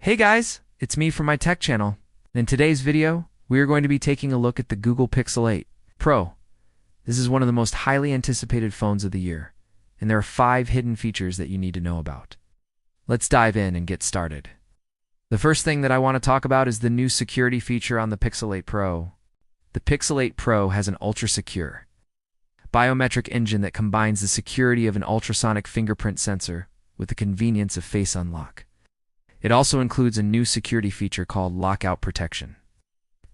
Hey guys, it's me from my tech channel. In today's video, we are going to be taking a look at the Google Pixel 8 Pro. This is one of the most highly anticipated phones of the year, and there are 5 hidden features that you need to know about. Let's dive in and get started. The first thing that I want to talk about is the new security feature on the Pixel 8 Pro. The Pixel 8 Pro has an ultra-secure biometric engine that combines the security of an ultrasonic fingerprint sensor with the convenience of face unlock. It also includes a new security feature called Lockout Protection.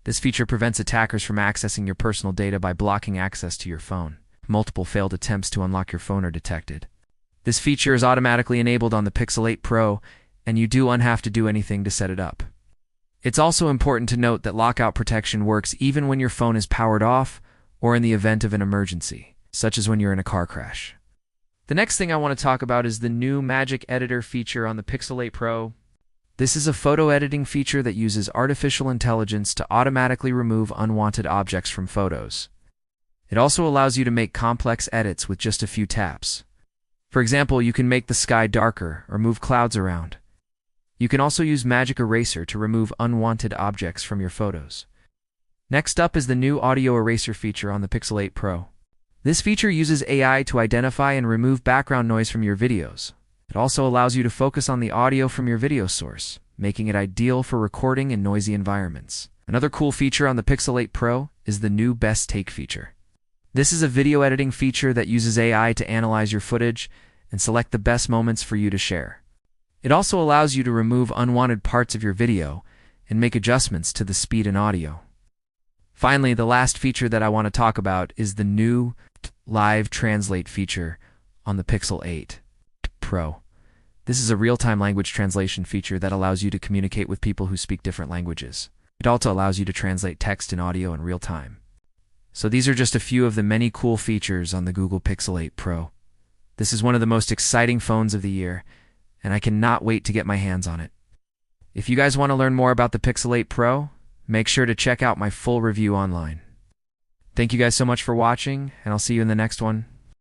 This feature prevents attackers from accessing your personal data by blocking access to your phone. Multiple failed attempts to unlock your phone are detected. This feature is automatically enabled on the Pixel 8 Pro, and you don't have to do anything to set it up. It's also important to note that Lockout Protection works even when your phone is powered off or in the event of an emergency, such as when you're in a car crash. The next thing I want to talk about is the new Magic Editor feature on the Pixel 8 Pro. This is a photo editing feature that uses artificial intelligence to automatically remove unwanted objects from photos. It also allows you to make complex edits with just a few taps. For example, you can make the sky darker or move clouds around. You can also use Magic Eraser to remove unwanted objects from your photos. Next up is the new Audio Eraser feature on the Pixel 8 Pro. This feature uses AI to identify and remove background noise from your videos. It also allows you to focus on the audio from your video source, making it ideal for recording in noisy environments. Another cool feature on the Pixel 8 Pro is the new Best Take feature. This is a video editing feature that uses AI to analyze your footage and select the best moments for you to share. It also allows you to remove unwanted parts of your video and make adjustments to the speed and audio. Finally, the last feature that I want to talk about is the new Live Translate feature on the Pixel 8 Pro. This is a real-time language translation feature that allows you to communicate with people who speak different languages. It also allows you to translate text and audio in real time. So these are just a few of the many cool features on the Google Pixel 8 Pro. This is one of the most exciting phones of the year, and I cannot wait to get my hands on it. If you guys want to learn more about the Pixel 8 Pro, make sure to check out my full review online. Thank you guys so much for watching, and I'll see you in the next one.